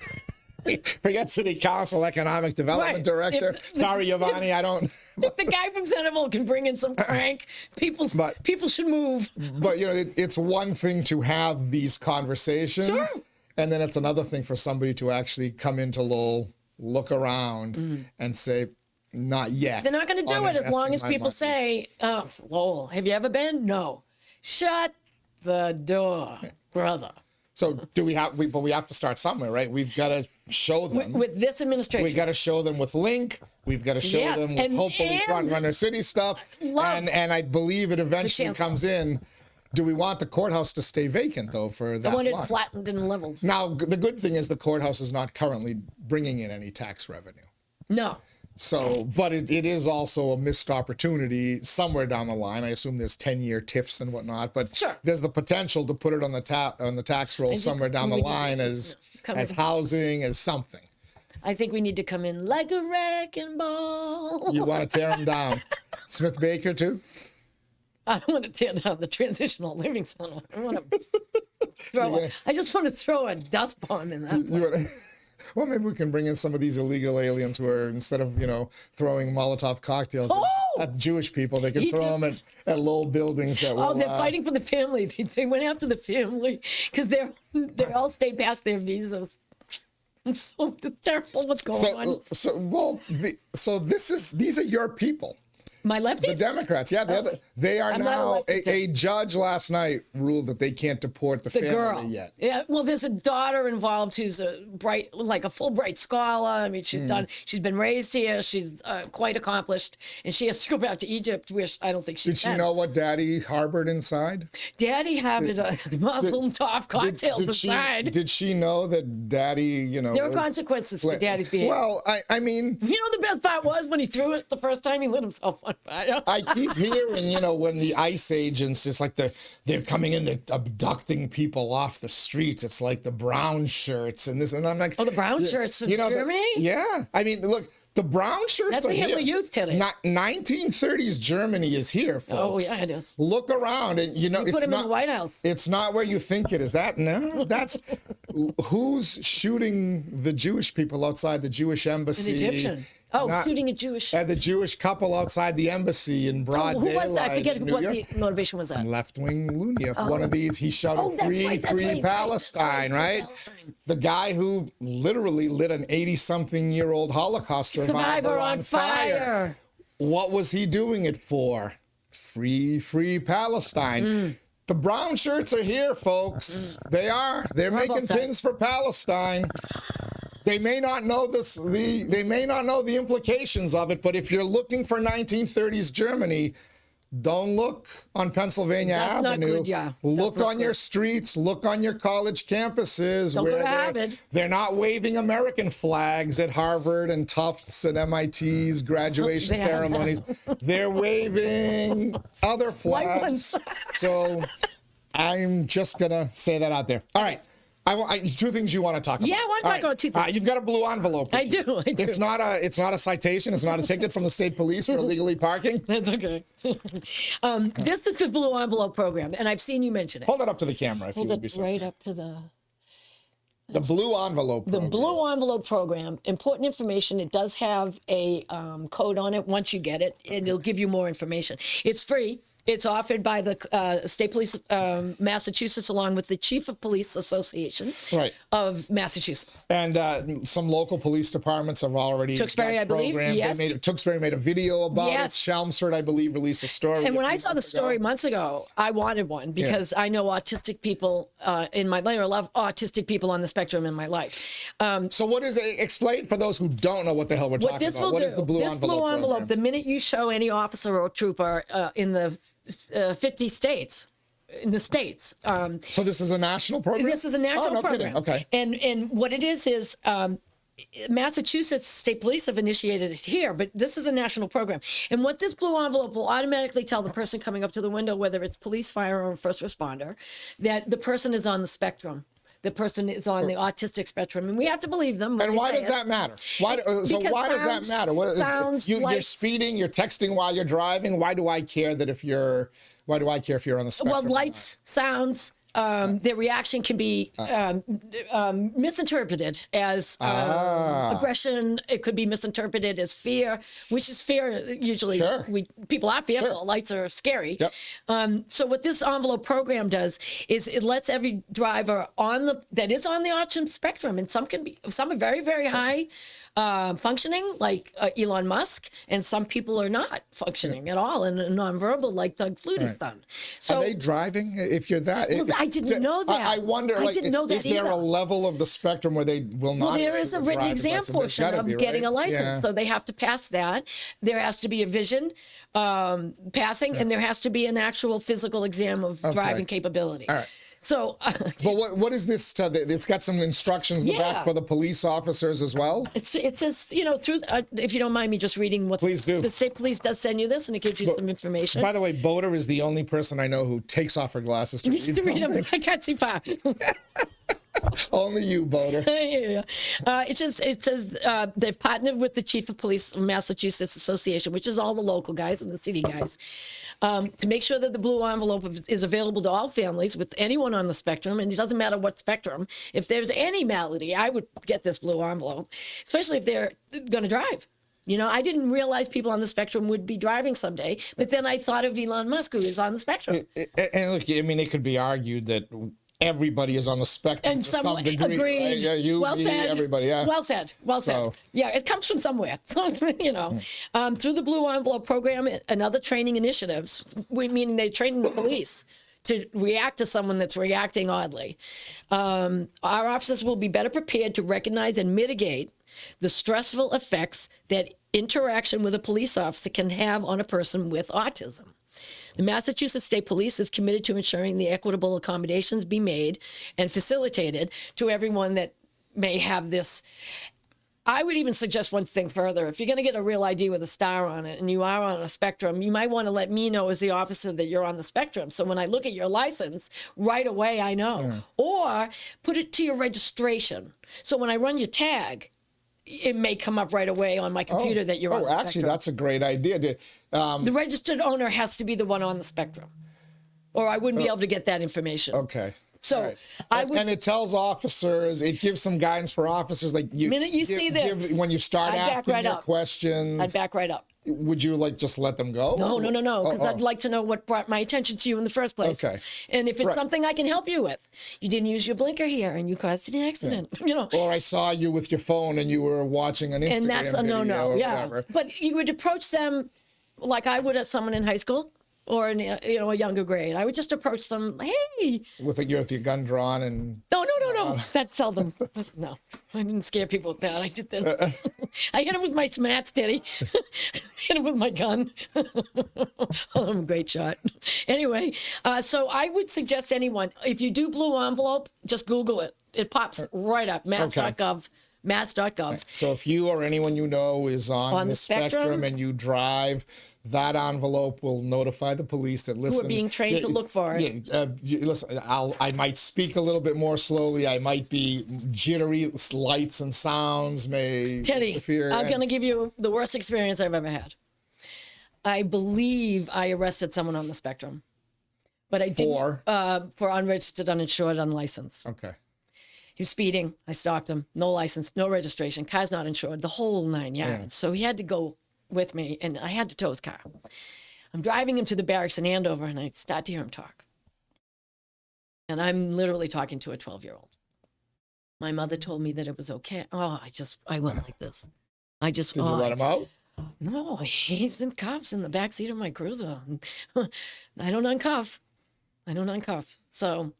Forget city council economic development director. Sorry, Giovanni, I don't. If the guy from Centerville can bring in some crank, people should move. But it's one thing to have these conversations, and then it's another thing for somebody to actually come into Lowell, look around, and say, "Not yet." They're not going to do it as long as people say, "Oh, Lowell, have you ever been?" No. Shut the door, brother. So we have to start somewhere, right? We've got to show them with this administration. We got to show them with Link. We've got to show them with hopefully front runner city stuff. And I believe it eventually comes in. Do we want the courthouse to stay vacant though for that? I want it flattened and leveled. Now the good thing is the courthouse is not currently bringing in any tax revenue. No. So, but it is also a missed opportunity somewhere down the line. I assume there's 10-year TIFs and whatnot, but there's the potential to put it on the tax roll somewhere down the line as housing, as something. I think we need to come in like a wrecking ball. You want to tear them down. Smith Baker too? I don't want to tear down the transitional living center. I want to I just want to throw a dust bomb in that place. Well, maybe we can bring in some of these illegal aliens where instead of, throwing Molotov cocktails at Jewish people, they can throw them at Lowell buildings that Oh, they're fighting for the family. They went after the family because they all stayed past their visas. So it's terrible what's going on. So these are your people. My lefties? The Democrats, yeah, they are now. A judge last night ruled that they can't deport the family girl yet. Yeah, well, there's a daughter involved who's a Fulbright scholar. I mean, she's been raised here. She's quite accomplished, and she has to go back to Egypt, which I don't think she Did she know what Daddy harbored inside? Daddy harbored a Molotov cocktails inside. Did she know that Daddy, There were consequences for Daddy's behavior. Well, I mean, the best part was when he threw it the first time, he lit himself on fire. I keep hearing, when the ICE agents, it's like they're coming in, they're abducting people off the streets. It's like the brown shirts and this, and I'm like, the brown shirts from Germany? Yeah. I mean, look, the brown shirts That's are the Hitler here. Youth today. 1930s Germany is here, folks. Oh, yeah, it is. Look around and, You put him in the White House. It's not where you think it is. That's who's shooting the Jewish people outside the Jewish embassy. An Egyptian. Shooting a Jewish. The Jewish couple outside the embassy in broad who daylight. was that? I forget what the motivation was that. Left-wing loony. One of these, he shouted, free Palestine, right? The guy who literally lit an 80-something-year-old Holocaust survivor on fire. What was he doing it for? Free Palestine. The brown shirts are here, folks. They are. They're making pins for Palestine. They may not know they may not know the implications of it, but if you're looking for 1930s Germany, don't look on Pennsylvania Avenue. Not good, yeah. Look on your streets, look on your college campuses Don't go to Harvard. They're not waving American flags at Harvard and Tufts and MIT's graduation ceremonies. They're waving other flags. White ones. So I'm just gonna say that out there. All right. Two things you want to talk about. Yeah, I want to talk about two things. You've got a blue envelope. I do. It's not a citation. It's not a ticket from the state police for illegally parking. That's okay. This is the blue envelope program, and I've seen you mention it. Hold it up to the camera. Hold it right up to the blue envelope program. The blue envelope program, important information. It does have a code on it once you get it, and it'll give you more information. It's free. It's offered by the State Police Massachusetts, along with the Chief of Police Association of Massachusetts. And some local police departments have already Tewksbury, I believe. Yes. Tewksbury made a video about it. Chelmsford, I believe, released a story. And when I saw the story months ago, I wanted one because I know autistic people in my life, or love autistic people on the spectrum in my life. So what is it? Explain for those who don't know what the hell we're talking about. What is the blue envelope program? Blue envelope, the minute you show any officer or trooper in the 50 states, in the states. So this is a national program? This is a national program. Okay. And what it is Massachusetts State Police have initiated it here, but this is a national program. And what this blue envelope will automatically tell the person coming up to the window, whether it's police, fire, or first responder, that the person is on the spectrum. The person is on the autistic spectrum, and we have to believe them. And why does that matter? Why does that matter? You're speeding, you're texting while you're driving. Why do I care that if you're on the spectrum? Well, lights, sounds. Their reaction can be misinterpreted as aggression. It could be misinterpreted as fear, which is fear. Usually, people are fearful. Sure. Lights are scary. Yep. So what this envelope program does is it lets every driver that is on the autism spectrum, and some are very, very high functioning, like Elon Musk, and some people are not functioning at all and nonverbal, like Doug Flutie's done. So are they driving? If you're that, I didn't know that. I wonder. I didn't know that. Is there a level of the spectrum where they will not? Well, there is a written exam portion of getting a license, so they have to pass that. There has to be a vision passing, and there has to be an actual physical exam of driving capability. All right. So, but what is this? It's got some instructions in the back for the police officers as well. It says, through. If you don't mind me just reading what the state police does send you this, and it gives you some information. By the way, Bodor is the only person I know who takes off her glasses to read them. I can't see far. Only you, Bodor. Yeah. It says they've partnered with the Chief of Police of Massachusetts Association, which is all the local guys and the city guys, to make sure that the blue envelope is available to all families with anyone on the spectrum. And it doesn't matter what spectrum. If there's any malady, I would get this blue envelope, especially if they're going to drive. You know, I didn't realize people on the spectrum would be driving someday, but then I thought of Elon Musk, who is on the spectrum. And look, I mean, it could be argued that everybody is on the spectrum And to some degree. agreed. Right? Yeah, you, well me, said. everybody. Yeah. Well said. Well said. Yeah, it comes from somewhere. So, you know, through the Blue Envelope program and other training initiatives, meaning they're training the police to react to someone that's reacting oddly. Our officers will be better prepared to recognize and mitigate the stressful effects that interaction with a police officer can have on a person with autism. The Massachusetts State Police is committed to ensuring the equitable accommodations be made and facilitated to everyone that may have this. I would even suggest one thing further. If you're going to get a real ID with a star on it and you are on a spectrum, you might want to let me know as the officer that you're on the spectrum. So when I look at your license, right away I know. Or put it to your registration. So when I run your tag, it may come up right away on my computer that you're on the spectrum. Actually, that's a great idea. The registered owner has to be the one on the spectrum, or I wouldn't be able to get that information. Okay. So Right. I would. And it tells officers, it gives some guidance for officers. Like you, Minute you see this, when you start I'd back asking right your up. questions, I'd back right up. would you like just let them go? No, because I'd like to know what brought my attention to you in the first place. Okay. And if it's Right. something I can help you with, you didn't use your blinker here and you caused an accident. You know. Or I saw you with your phone and you were watching an Instagram And that's a video no-no. or Yeah. whatever. But you would approach them like I would at someone in high school or in a younger grade. I would just approach them, hey. With your gun drawn and No. That's seldom. No, I didn't scare people with that. I did this. I hit him with my smart steady. Hit him with my gun. I'm a great shot. Anyway, so I would suggest anyone, if you do blue envelope, just Google it. It pops right up, mass.gov. Mass.gov. so if you or anyone you know is on the spectrum and you drive, that envelope will notify the police that listen. Who are being trained to look for it. Listen, I might speak a little bit more slowly. I might be jittery. Lights and sounds may Teddy, interfere. I'm going to give you the worst experience I've ever had. I believe I arrested someone on the spectrum, but I didn't for unregistered, uninsured, unlicensed. Okay. He was speeding. I stopped him. No license, no registration. Car's not insured. The whole 9 yards. Yeah. So he had to go with me, and I had to tow his car. I'm driving him to the barracks in Andover, and I start to hear him talk. And I'm literally talking to a 12-year-old. My mother told me that it was okay. Oh, I went like this. Did you let him out? No, he's in cuffs in the back seat of my cruiser. I don't uncuff. So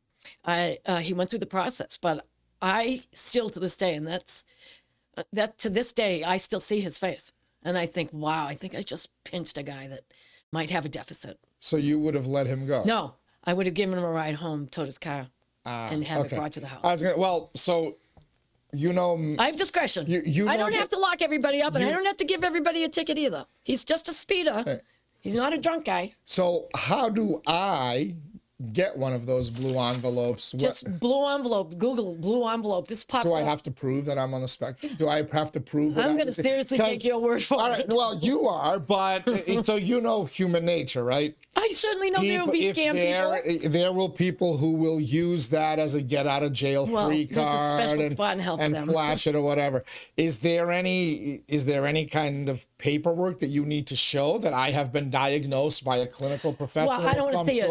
he went through the process, but I still to this day, and that to this day, I still see his face. And I think, wow, I think I just pinched a guy that might have a deficit. So you would have let him go? No, I would have given him a ride home, towed his car, and have it brought to the house. So you know, I have discretion. I don't have to lock everybody up, and I don't have to give everybody a ticket either. He's just a speeder. He's not a drunk guy. So how do I get one of those blue envelopes? Just blue envelope. Google blue envelope. This pops Do I up. have to prove that I'm on the spectrum? Do I have to prove that? I'm going to seriously take your word for All it. right, well, you are, but so you know human nature, right? I certainly know there will be scam people. There will people who will use that as a get out of jail free this is a card special spot and help them. flash it or whatever. Is there any kind of paperwork that you need to show that I have been diagnosed by a clinical professional? Well, I don't want to see it.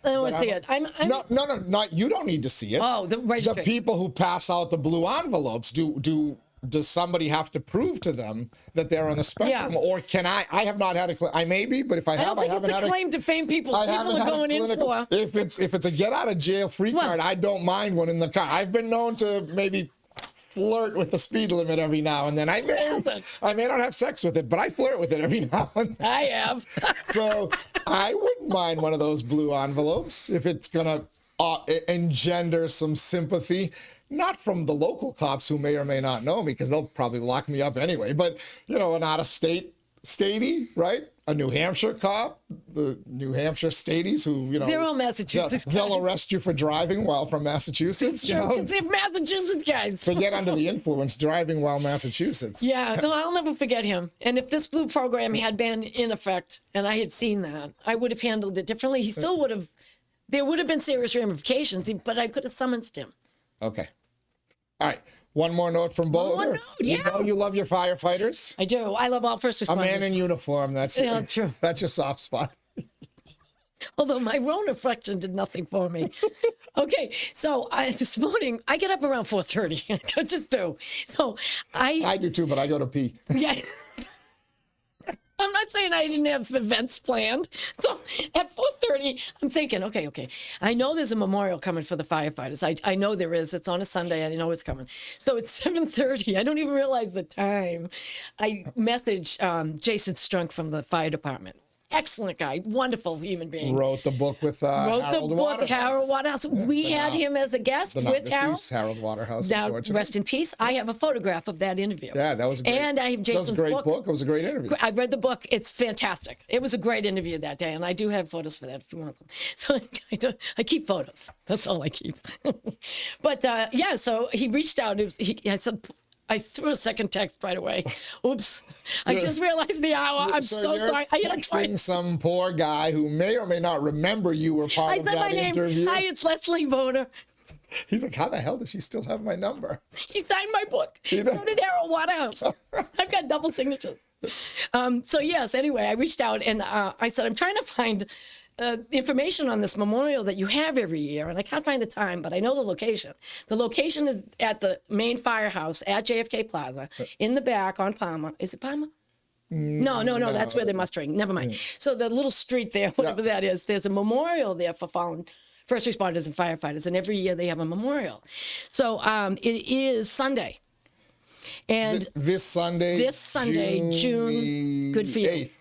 I don't want to see it. No, you don't need to see it. Oh, the registry. The people who pass out the blue envelopes, does somebody have to prove to them that they're on the spectrum? Yeah. Or can I have not had a claim. I may be, but if I have, I haven't had a claim to fame people. I People haven't are had going a in clinical, for. if it's a get out of jail free card, I don't mind one in the car. I've been known to maybe flirt with the speed limit every now and then. I may not have sex with it, but I flirt with it every now and then. I have. So I wouldn't mind one of those blue envelopes if it's gonna engender some sympathy, not from the local cops who may or may not know me, because they'll probably lock me up anyway, but an out-of-state Stady, right? A New Hampshire cop, the New Hampshire Stadies who, They're all Massachusetts they'll guys. arrest you for driving while from Massachusetts. Sure, because they're Massachusetts guys. Forget under the influence, driving while Massachusetts. Yeah, no, I'll never forget him. And if this blue program had been in effect and I had seen that, I would have handled it differently. He still would have, there would have been serious ramifications, but I could have summoned him. Okay. All right. One more note from Bodor. more note, You yeah. know you love your firefighters. I do. I love all first A responders. man in uniform. That's Yeah, true. That's your soft spot. Although my Rona fraction did nothing for me. Okay, so this morning, I get up around 4:30. I just do. So I do too, but I go to pee. yeah. I'm not saying I didn't have events planned. So at 4:30, I'm thinking, okay. I know there's a memorial coming for the firefighters. I know there is. It's on a Sunday. I know it's coming. So it's 7:30. I don't even realize the time. I message Jason Strunk from the fire department. Excellent guy, wonderful human being. Wrote the book with Wrote Harold the book, Waterhouse. Harold Waterhouse. We had him as a guest The with Harold. deceased Harold Waterhouse. Now, unfortunately. rest in peace. I have a photograph of that interview. Yeah, that was great. And I have Jason's That was a great book. It was a great interview. I read the book. It's fantastic. It was a great interview that day, and I do have photos for that if you want them. So I keep photos. That's all I keep. But yeah, so he reached out. I said, I threw a second text right away. Oops. I just realized the hour. I'm so you're sorry. I had a texting some poor guy who may or may not remember you were part I of said that my name. interview. Hi, it's Leslie Bodor. He's like, how the hell does she still have my number? He signed my book. So did Harold Waterhouse. I've got double signatures. So yes, anyway, I reached out and I said, I'm trying to find information on this memorial that you have every year, and I can't find the time, but I know the location. The location is at the main firehouse at JFK Plaza, in the back on Palmer. Is it Palmer? No, that's where they're mustering. Never mind. So the little street there, whatever that is, there's a memorial there for fallen first responders and firefighters, and every year they have a memorial. So it is Sunday. And this Sunday, June good for you. 8th.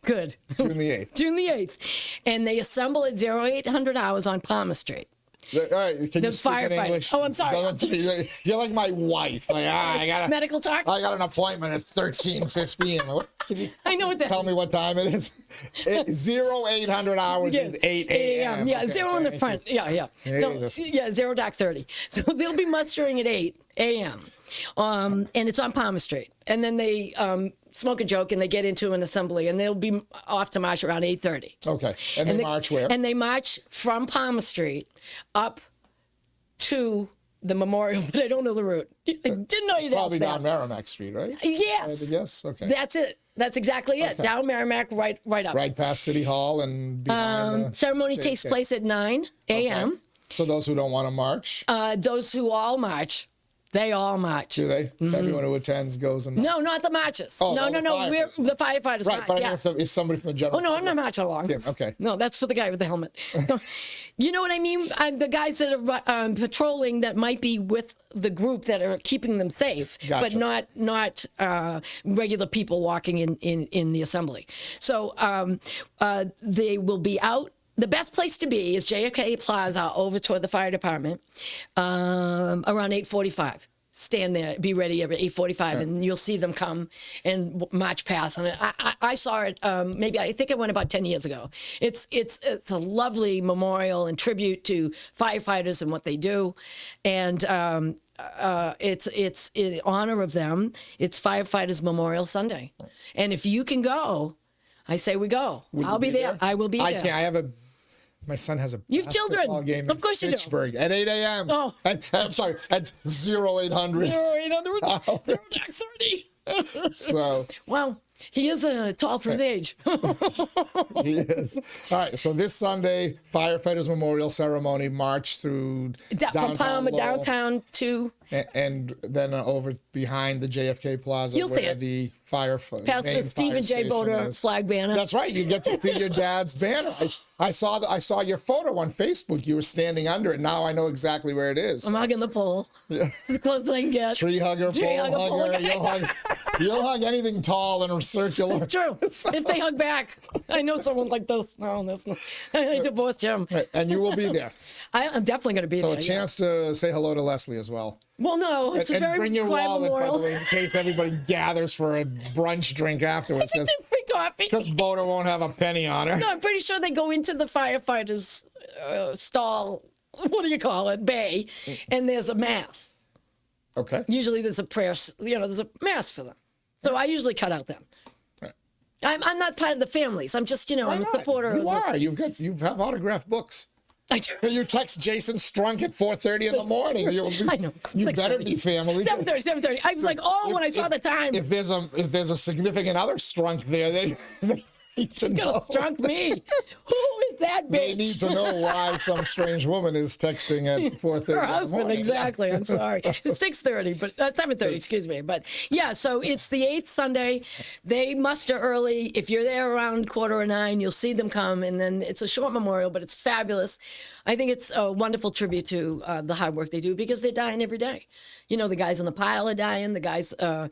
Good. June the 8th. June the 8th. And they assemble at 0800 hours on Palmer Street. All right, can you speak in firefighters. English? Oh, I'm sorry. You're like my wife. Like, I got Medical talk? I got an appointment at 13:15. What? Can you I know what that tell me what time it is? 0800 hours is 8 a.m. Yeah, Okay, zero in the front. Yeah. Jesus. So, yeah, 0:30. So they'll be mustering at 8 a.m. And it's on Palmer Street. And then they smoke a joke and they get into an assembly and they'll be off to march around 8:30. Okay, and they march where? And they march from Palmer Street up to the memorial, but I don't know the route. I didn't know you'd Probably ask down Merrimack Street, right? that. Yes. Yes. Okay. That's it. That's exactly it. Okay. Down Merrimack, right up. Right past City Hall and behind the Ceremony takes place at 9 a.m. Okay. So those who don't want to march, Those who all march, they all march. do they? Everyone who attends goes and No, not the marches. Oh, no. the We're firefighters. the firefighters right. march. But I Yeah. mean, if somebody from the general. Oh, no, I'm not marching along. Okay. No, that's for the guy with the helmet. No. You know what I mean? The guys that are patrolling that might be with the group that are keeping them safe, Gotcha. but not regular people walking in the assembly. So they will be out. The best place to be is JFK Plaza over toward the fire department around 8:45. Stand there, be ready at 8:45, and you'll see them come and march past. And I saw it. Maybe I think I went about 10 years ago. It's a lovely memorial and tribute to firefighters and what they do, and it's in honor of them. It's Firefighters Memorial Sunday, and if you can go, I say we go. I'll be there. I will be there. I can't. My son has a You've basketball children. game Of in course you do. Pittsburgh at 8 a.m. Oh. I'm sorry, at 0800. 0800 0:30. So Well, he is tall for his age. he is. All right. So this Sunday, Firefighters Memorial Ceremony march through From Palmer Lowell, downtown to and then over behind the JFK Plaza You'll see where it. the past the Stephen J. Bodor flag banner. That's right. You get to see your dad's banner. I saw your photo on Facebook. You were standing under it. Now I know exactly where it is. I'm hugging the pole. Yeah. It's the closest I can get. Tree hugger, Tree pole hugger, hugger. You'll hug anything tall and circular. True. If they hug back, I know someone like this. No, that's not. I divorced him. And you will be there. I'm definitely going to be So there. a chance to say hello to Leslie as well. Well, no, it's a And very bring your quiet wallet, by memorial. the way, in case everybody gathers for a brunch drink afterwards. Free coffee. Because Bodor won't have a penny on her. No, I'm pretty sure they go into the firefighters' stall. What do you call it? Bay, and there's a mass. Okay. Usually there's a prayer. There's a mass for them. So I usually cut out then. Right. I'm not part of the families. I'm just, I'm a Why not? supporter. You are. You have autographed books. I do. You text Jason Strunk at 4:30 in the morning. I know. You better 6:30. be family. 7:30. I was like, when I saw the time. If there's a significant other Strunk there, they need to You're know. gonna strunk me. Who is that bitch? They need to know why some strange woman is texting at 4:30 Her in the husband, morning. exactly. I'm sorry. It's 6:30, but 7:30. Excuse me. But yeah, so it's the 8th Sunday. They muster early. If you're there around 8:45, you'll see them come, and then it's a short memorial, but it's fabulous. I think it's a wonderful tribute to the hard work they do because they're dying every day. The guys in the pile are dying. The guys have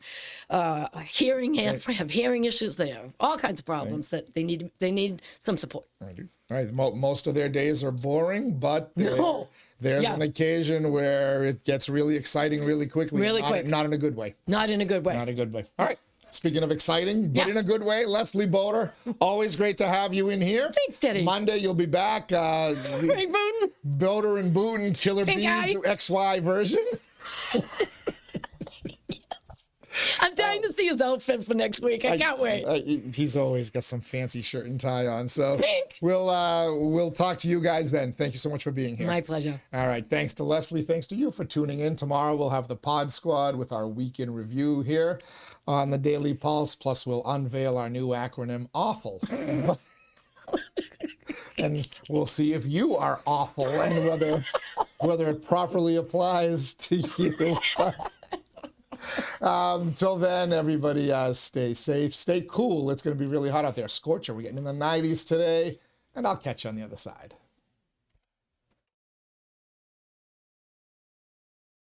hearing issues. They have all kinds of problems that they need some support. All right. Most of their days are boring, but there's Yeah. an occasion where it gets really exciting really quickly. Really quick. Not in a good way. Not in a good way. Not a good way. All right. Speaking of exciting, but Yeah. in a good way, Leslie Bodor, always great to have you in here. Thanks, Teddy. Monday, you'll be back. Frank Booten. Bodor and Booten, Killer Pink Bees, eye. XY version. I'm dying to see his outfit for next week. I can't wait. He's always got some fancy shirt and tie on. So Pink. we'll talk to you guys then. Thank you so much for being here. My pleasure. All right. Thanks to Leslie. Thanks to you for tuning in. Tomorrow we'll have the Pod Squad with our week in review here on the Daily Pulse. Plus we'll unveil our new acronym, AWFUL. And we'll see if you are awful and whether it properly applies to you. Till then, everybody stay safe, stay cool. It's going to be really hot out there. Scorcher, we're getting in the 90s today, and I'll catch you on the other side.